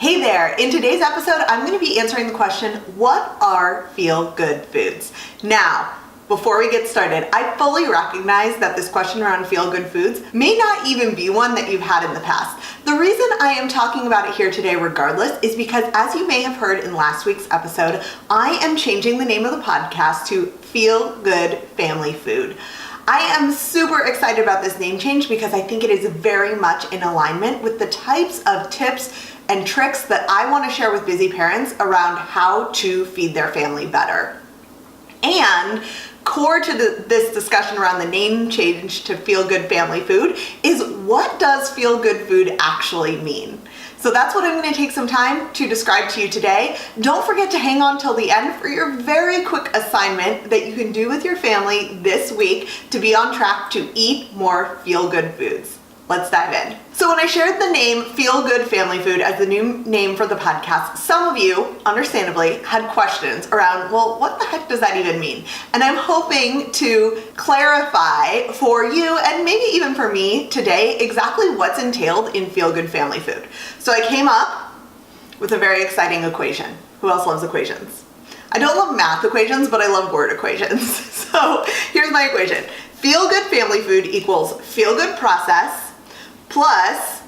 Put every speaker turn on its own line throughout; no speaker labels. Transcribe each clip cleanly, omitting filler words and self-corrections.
Hey there! In today's episode, I'm going to be answering the question, what are feel-good foods? Now, before we get started, I fully recognize that this question around feel-good foods may not even be one that you've had in the past. The reason I am talking about it here today regardless is because, as you may have heard in last week's episode, I am changing the name of the podcast to Feel Good Family Food. I am super excited about this name change because I think it is very much in alignment with the types of tips and tricks that I want to share with busy parents around how to feed their family better. And core to this discussion around the name change to Feel Good Family Food is, what does feel good food actually mean? So that's what I'm going to take some time to describe to you today. Don't forget to hang on till the end for your very quick assignment that you can do with your family this week to be on track to eat more feel good foods. Let's dive in. So when I shared the name Feel Good Family Food as the new name for the podcast, some of you, understandably, had questions around, well, what the heck does that even mean? And I'm hoping to clarify for you, and maybe even for me today, exactly what's entailed in Feel Good Family Food. So I came up with a very exciting equation. Who else loves equations? I don't love math equations, but I love word equations. So here's my equation. Feel Good Family Food equals feel good process plus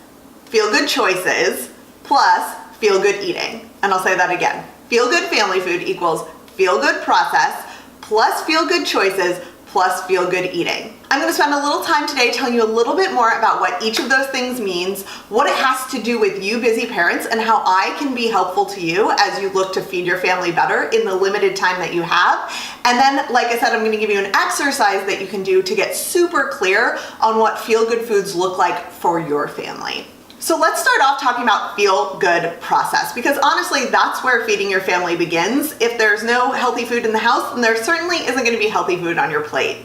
feel good choices plus feel good eating. And I'll say that again. Feel good family food equals feel good process plus feel good choices plus feel good eating. I'm going to spend a little time today telling you a little bit more about what each of those things means, what it has to do with you busy parents, and how I can be helpful to you as you look to feed your family better in the limited time that you have. And then, like I said, I'm going to give you an exercise that you can do to get super clear on what feel good foods look like for your family. So let's start off talking about feel good process, because honestly, that's where feeding your family begins. If there's no healthy food in the house, then there certainly isn't going to be healthy food on your plate.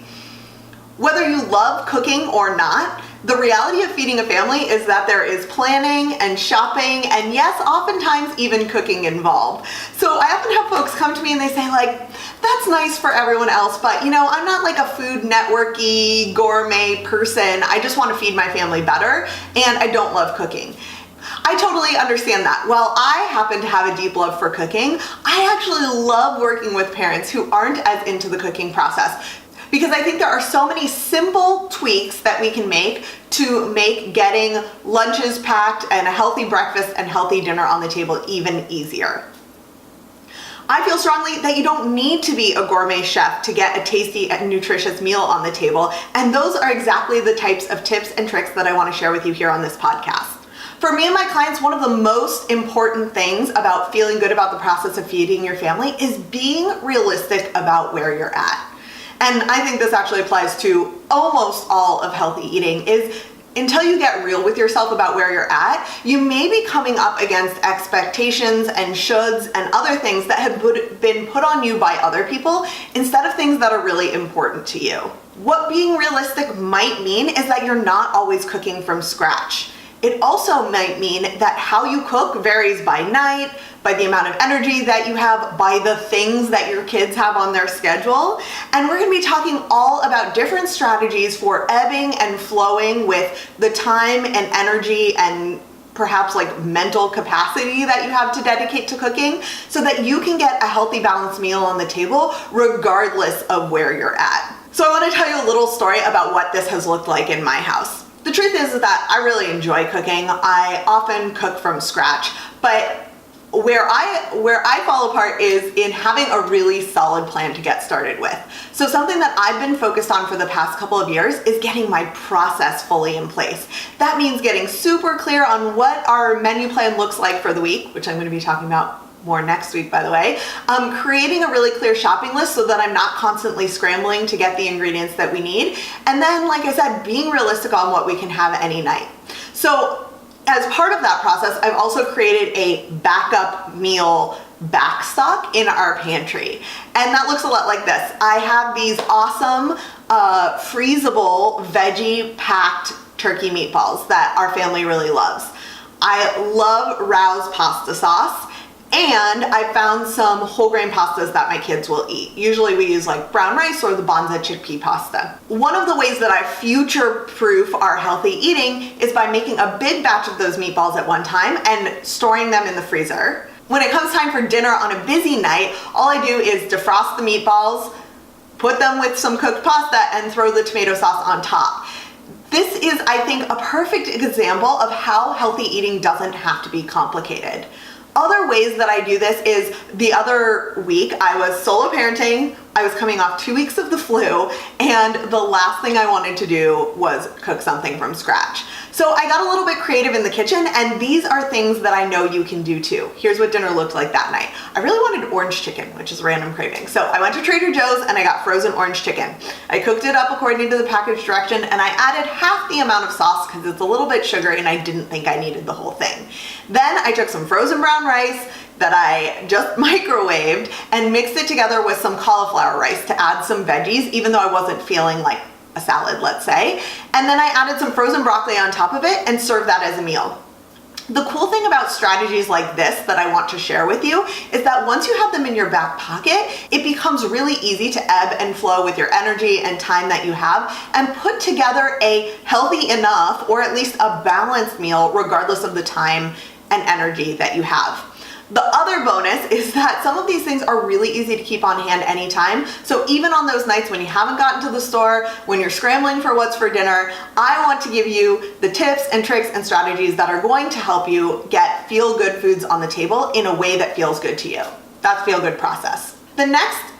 Whether you love cooking or not, the reality of feeding a family is that there is planning and shopping and, yes, oftentimes even cooking involved. So I often have folks come to me and they say, like, that's nice for everyone else, but I'm not like a Food Network-y gourmet person. I just want to feed my family better and I don't love cooking. I totally understand that. While I happen to have a deep love for cooking, I actually love working with parents who aren't as into the cooking process, because I think there are so many simple tweaks that we can make to make getting lunches packed and a healthy breakfast and healthy dinner on the table even easier. I feel strongly that you don't need to be a gourmet chef to get a tasty and nutritious meal on the table, and those are exactly the types of tips and tricks that I want to share with you here on this podcast. For me and my clients, one of the most important things about feeling good about the process of feeding your family is being realistic about where you're at. And I think this actually applies to almost all of healthy eating, is until you get real with yourself about where you're at, you may be coming up against expectations and shoulds and other things that have been put on you by other people instead of things that are really important to you. What being realistic might mean is that you're not always cooking from scratch. It also might mean that how you cook varies by night, by the amount of energy that you have, by the things that your kids have on their schedule. And we're going to be talking all about different strategies for ebbing and flowing with the time and energy and perhaps like mental capacity that you have to dedicate to cooking, so that you can get a healthy, balanced meal on the table regardless of where you're at. So I want to tell you a little story about what this has looked like in my house. The truth is that I really enjoy cooking. I often cook from scratch, but where I fall apart is in having a really solid plan to get started with. So something that I've been focused on for the past couple of years is getting my process fully in place. That means getting super clear on what our menu plan looks like for the week, which I'm going to be talking about more next week, by the way. Creating a really clear shopping list so that I'm not constantly scrambling to get the ingredients that we need. And then, like I said, being realistic on what we can have any night. So as part of that process, I've also created a backup meal backstock in our pantry. And that looks a lot like this. I have these awesome freezable veggie packed turkey meatballs that our family really loves. I love Rao's pasta sauce. And I found some whole grain pastas that my kids will eat. Usually we use like brown rice or the Banza chickpea pasta. One of the ways that I future-proof our healthy eating is by making a big batch of those meatballs at one time and storing them in the freezer. When it comes time for dinner on a busy night, all I do is defrost the meatballs, put them with some cooked pasta, and throw the tomato sauce on top. This is, I think, a perfect example of how healthy eating doesn't have to be complicated. Other ways that I do this is the other week I was solo parenting, I was coming off 2 weeks of the flu, and the last thing I wanted to do was cook something from scratch. So I got a little bit creative in the kitchen, and these are things that I know you can do too. Here's what dinner looked like that night. I really wanted orange chicken, which is a random craving. So I went to Trader Joe's and I got frozen orange chicken. I cooked it up according to the package direction, and I added half the amount of sauce because it's a little bit sugary and I didn't think I needed the whole thing. Then I took some frozen brown rice that I just microwaved and mixed it together with some cauliflower rice to add some veggies, even though I wasn't feeling like a salad, let's say. And then I added some frozen broccoli on top of it and served that as a meal. The cool thing about strategies like this that I want to share with you is that once you have them in your back pocket, it becomes really easy to ebb and flow with your energy and time that you have and put together a healthy enough, or at least a balanced meal, regardless of the time and energy that you have. The other bonus is that some of these things are really easy to keep on hand anytime. So even on those nights when you haven't gotten to the store, when you're scrambling for what's for dinner, I want to give you the tips and tricks and strategies that are going to help you get feel-good foods on the table in a way that feels good to you. That's feel-good process. The next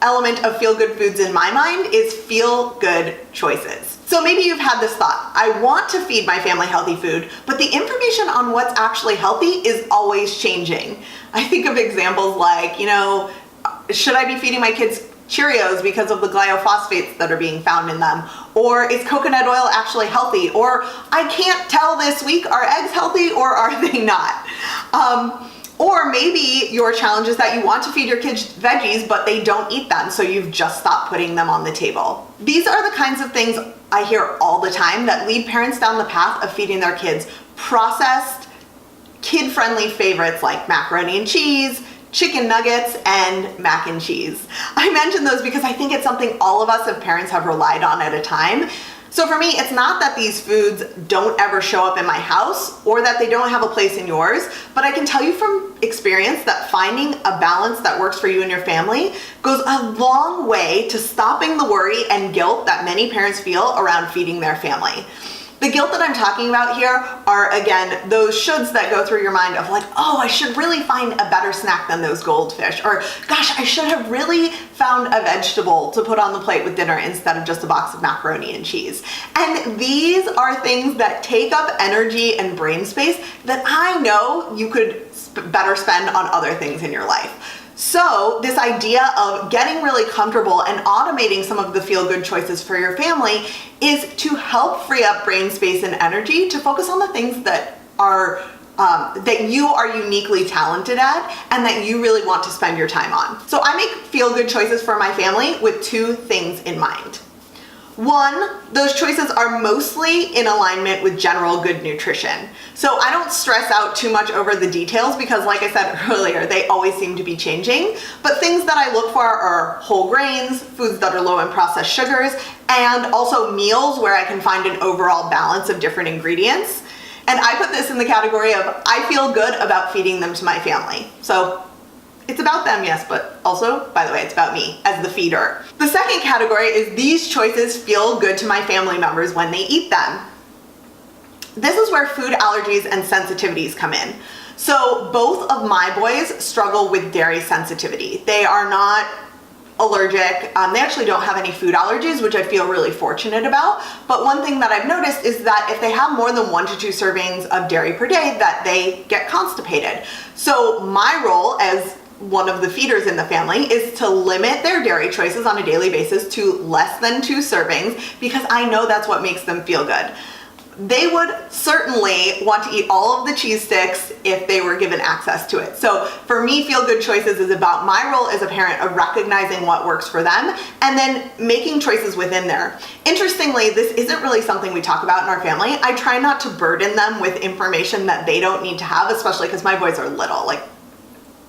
element of feel-good foods in my mind is feel-good choices. So maybe you've had this thought, I want to feed my family healthy food, but the information on what's actually healthy is always changing. I think of examples like, should I be feeding my kids Cheerios because of the glyphosates that are being found in them? Or is coconut oil actually healthy? Or I can't tell this week, are eggs healthy or are they not? Or maybe your challenge is that you want to feed your kids veggies, but they don't eat them, so you've just stopped putting them on the table. These are the kinds of things I hear all the time that lead parents down the path of feeding their kids processed, kid-friendly favorites like macaroni and cheese, chicken nuggets, and mac and cheese. I mention those because I think it's something all of us as parents have relied on at a time. So for me, it's not that these foods don't ever show up in my house or that they don't have a place in yours, but I can tell you from experience that finding a balance that works for you and your family goes a long way to stopping the worry and guilt that many parents feel around feeding their family. The guilt that I'm talking about here are, again, those shoulds that go through your mind of like, oh, I should really find a better snack than those goldfish, or gosh, I should have really found a vegetable to put on the plate with dinner instead of just a box of macaroni and cheese. And these are things that take up energy and brain space that I know you could better spend on other things in your life. So this idea of getting really comfortable and automating some of the feel-good choices for your family is to help free up brain space and energy to focus on the things that are that you are uniquely talented at and that you really want to spend your time on. So I make feel-good choices for my family with two things in mind. One, those choices are mostly in alignment with general good nutrition. So I don't stress out too much over the details because, like I said earlier, they always seem to be changing. But things that I look for are whole grains, foods that are low in processed sugars, and also meals where I can find an overall balance of different ingredients. And I put this in the category of I feel good about feeding them to my family. So it's about them, yes, but also, by the way, it's about me as the feeder. The second category is these choices feel good to my family members when they eat them. This is where food allergies and sensitivities come in. So both of my boys struggle with dairy sensitivity. They are not allergic. They actually don't have any food allergies, which I feel really fortunate about. But one thing that I've noticed is that if they have more than 1 to 2 servings of dairy per day, that they get constipated. So my role as one of the feeders in the family is to limit their dairy choices on a daily basis to less than 2 servings because I know that's what makes them feel good. They would certainly want to eat all of the cheese sticks if they were given access to it. So for me, feel good choices is about my role as a parent of recognizing what works for them and then making choices within there. Interestingly, this isn't really something we talk about in our family. I try not to burden them with information that they don't need to have, especially because my boys are little, like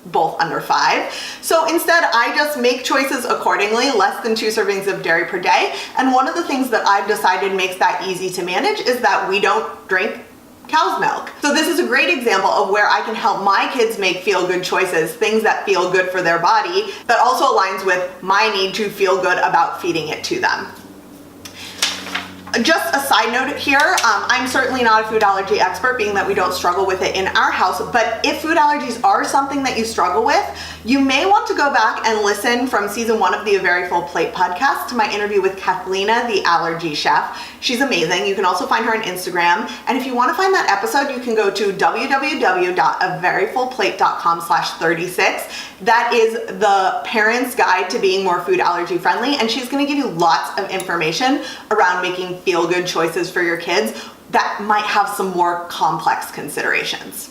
both under 5. So instead, I just make choices accordingly, less than 2 servings of dairy per day. And one of the things that I've decided makes that easy to manage is that we don't drink cow's milk. So this is a great example of where I can help my kids make feel-good choices, things that feel good for their body, that also aligns with my need to feel good about feeding it to them. Just a side note here, I'm certainly not a food allergy expert, being that we don't struggle with it in our house, but if food allergies are something that you struggle with, you may want to go back and listen from season 1 of the A Very Full Plate podcast to my interview with Kathlina, the allergy chef. She's amazing. You can also find her on Instagram. And if you want to find that episode, you can go to www.averyfullplate.com/36. That is the parent's guide to being more food allergy friendly. And she's going to give you lots of information around making feel-good choices for your kids that might have some more complex considerations.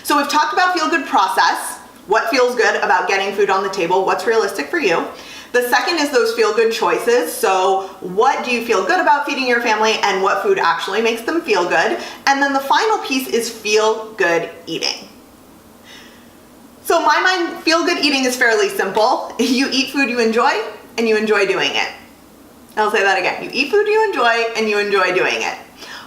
So we've talked about feel-good process, what feels good about getting food on the table, what's realistic for you. The second is those feel-good choices. So what do you feel good about feeding your family and what food actually makes them feel good? And then the final piece is feel-good eating. So in my mind, feel-good eating is fairly simple. You eat food you enjoy and you enjoy doing it. I'll say that again. You eat food you enjoy and you enjoy doing it.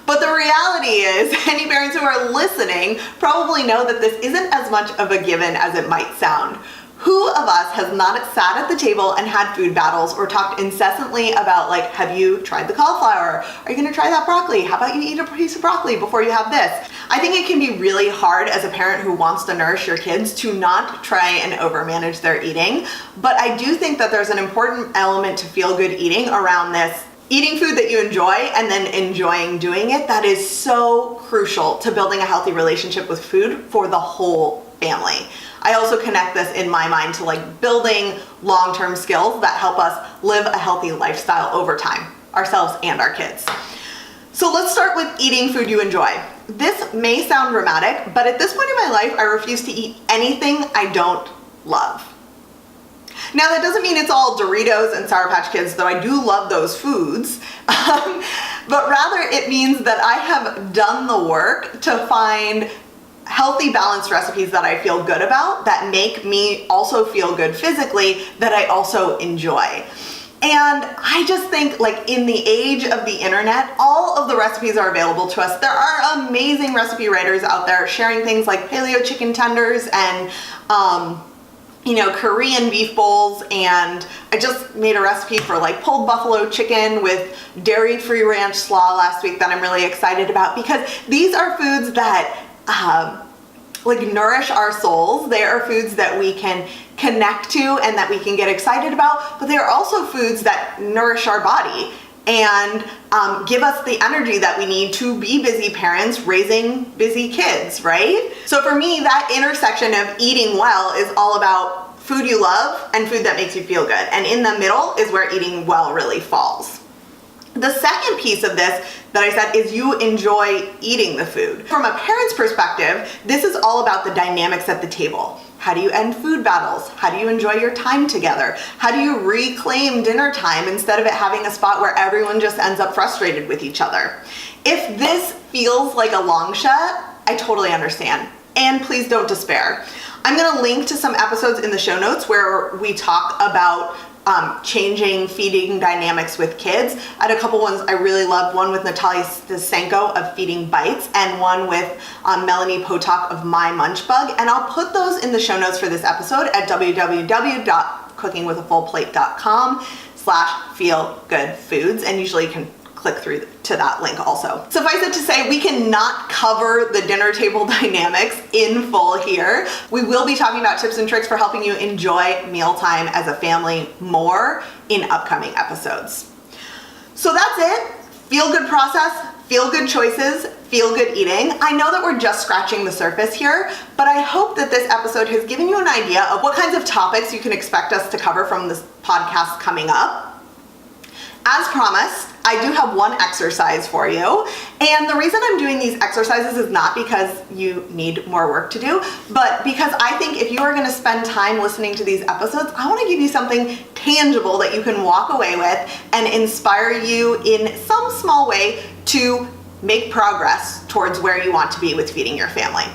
But the reality is, any parents who are listening probably know that this isn't as much of a given as it might sound. Who of us has not sat at the table and had food battles or talked incessantly about, like, have you tried the cauliflower? Are you gonna try that broccoli? How about you eat a piece of broccoli before you have this? I think it can be really hard as a parent who wants to nourish your kids to not try and overmanage their eating. But I do think that there's an important element to feel good eating around this. Eating food that you enjoy and then enjoying doing it, that is so crucial to building a healthy relationship with food for the whole family. I also connect this in my mind to like building long-term skills that help us live a healthy lifestyle over time, ourselves and our kids. So let's start with eating food you enjoy. This may sound dramatic, but at this point in my life, I refuse to eat anything I don't love. Now that doesn't mean it's all Doritos and Sour Patch Kids, though I do love those foods, but rather it means that I have done the work to find healthy, balanced recipes that I feel good about, that make me also feel good physically, that I also enjoy. And I just think, like, in the age of the internet, all of the recipes are available to us. There are amazing recipe writers out there sharing things like paleo chicken tenders and Korean beef bowls, and I just made a recipe for like pulled buffalo chicken with dairy-free ranch slaw last week that I'm really excited about, because these are foods that nourish our souls. They are foods that we can connect to and that we can get excited about, but they are also foods that nourish our body and give us the energy that we need to be busy parents raising busy kids, right? So for me, that intersection of eating well is all about food you love and food that makes you feel good. And in the middle is where eating well really falls. The second piece of this that I said is you enjoy eating the food. From a parent's perspective, this is all about the dynamics at the table. How do you end food battles? How do you enjoy your time together? How do you reclaim dinner time instead of it having a spot where everyone just ends up frustrated with each other? If this feels like a long shot, I totally understand. And please don't despair. I'm gonna link to some episodes in the show notes where we talk about changing feeding dynamics with kids. I had a couple ones I really loved, one with Natalia Stasenko of Feeding Bites and one with Melanie Potok of My Munch Bug. And I'll put those in the show notes for this episode at www.cookingwithafullplate.com/feelgoodfoods, and usually you can click through to that link also. Suffice it to say, we cannot cover the dinner table dynamics in full here. We will be talking about tips and tricks for helping you enjoy mealtime as a family more in upcoming episodes. So that's it. Feel good process, feel good choices, feel good eating. I know that we're just scratching the surface here, but I hope that this episode has given you an idea of what kinds of topics you can expect us to cover from this podcast coming up. As promised, I do have one exercise for you. And the reason I'm doing these exercises is not because you need more work to do, but because I think if you are gonna spend time listening to these episodes, I wanna give you something tangible that you can walk away with and inspire you in some small way to make progress towards where you want to be with feeding your family.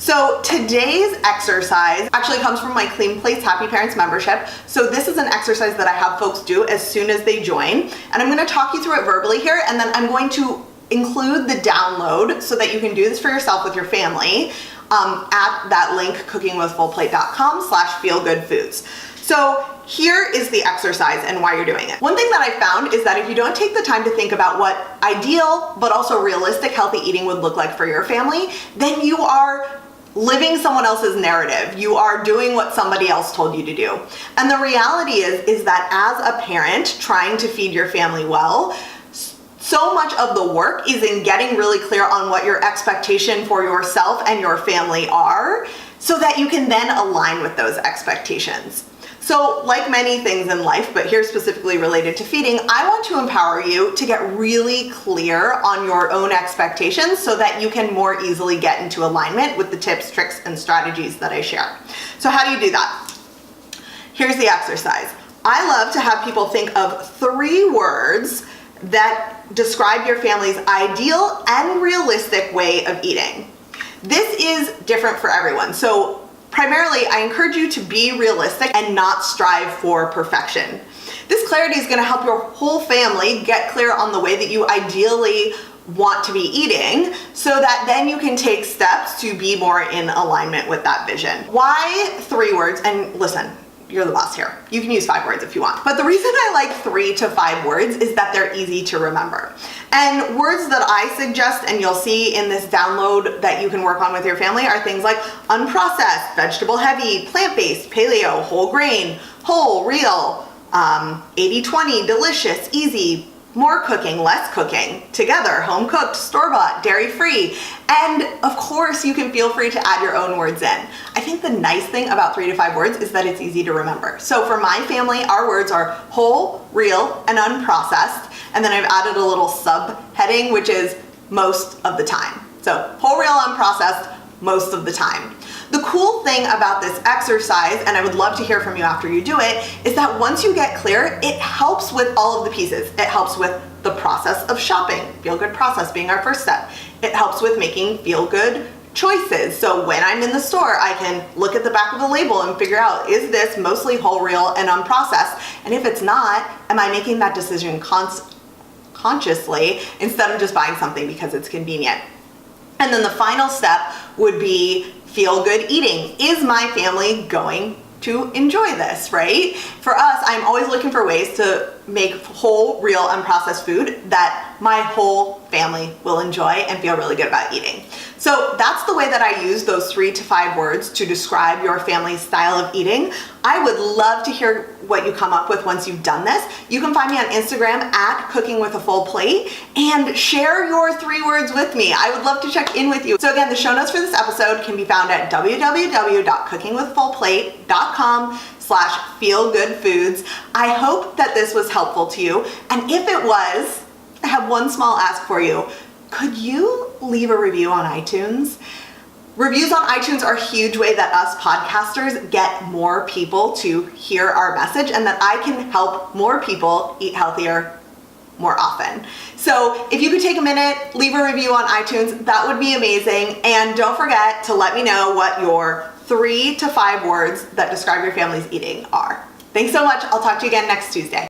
So today's exercise actually comes from my Clean Plates Happy Parents membership. So this is an exercise that I have folks do as soon as they join. And I'm gonna talk you through it verbally here, and then I'm going to include the download so that you can do this for yourself with your family at that link, cookingwithfullplate.com/feelgoodfoods. So here is the exercise and why you're doing it. One thing that I found is that if you don't take the time to think about what ideal but also realistic healthy eating would look like for your family, then you are living someone else's narrative. You are doing what somebody else told you to do. And the reality is that as a parent trying to feed your family well, so much of the work is in getting really clear on what your expectation for yourself and your family are so that you can then align with those expectations. So like many things in life, but here specifically related to feeding, I want to empower you to get really clear on your own expectations so that you can more easily get into alignment with the tips, tricks, and strategies that I share. So how do you do that? Here's the exercise. I love to have people think of 3 words that describe your family's ideal and realistic way of eating. This is different for everyone. So primarily, I encourage you to be realistic and not strive for perfection. This clarity is gonna help your whole family get clear on the way that you ideally want to be eating so that then you can take steps to be more in alignment with that vision. Why 3 words? And listen, you're the boss here. You can use 5 words if you want. But the reason I like 3 to 5 words is that they're easy to remember. And words that I suggest, and you'll see in this download that you can work on with your family, are things like unprocessed, vegetable heavy, plant-based, paleo, whole grain, whole, real, 80-20, delicious, easy, more cooking, less cooking, together, home cooked, store-bought, dairy-free, and of course you can feel free to add your own words in. I think the nice thing about 3 to 5 words is that it's easy to remember. So for my family, our words are whole, real, and unprocessed, and then I've added a little subheading, which is most of the time. So whole, real, unprocessed, most of the time. The cool thing about this exercise, and I would love to hear from you after you do it, is that once you get clear, it helps with all of the pieces. It helps with the process of shopping, feel-good process being our first step. It helps with making feel-good choices. So when I'm in the store, I can look at the back of the label and figure out, is this mostly whole, real, and unprocessed? And if it's not, am I making that decision consciously instead of just buying something because it's convenient? And then the final step would be feel good eating. Is my family going to enjoy this, right? For us, I'm always looking for ways to make whole, real, unprocessed food that my whole family will enjoy and feel really good about eating. So that's the way that I use those 3 to 5 words to describe your family's style of eating. I would love to hear what you come up with once you've done this. You can find me on Instagram at cookingwithafullplate and share your 3 words with me. I would love to check in with you. So again, the show notes for this episode can be found at www.cookingwithfullplate.com/feelgoodfoods. I hope that this was helpful to you. And if it was, I have one small ask for you. Could you leave a review on iTunes? Reviews on iTunes are a huge way that us podcasters get more people to hear our message and that I can help more people eat healthier more often. So if you could take a minute, leave a review on iTunes, that would be amazing. And don't forget to let me know what your 3 to 5 words that describe your family's eating are. Thanks so much. I'll talk to you again next Tuesday.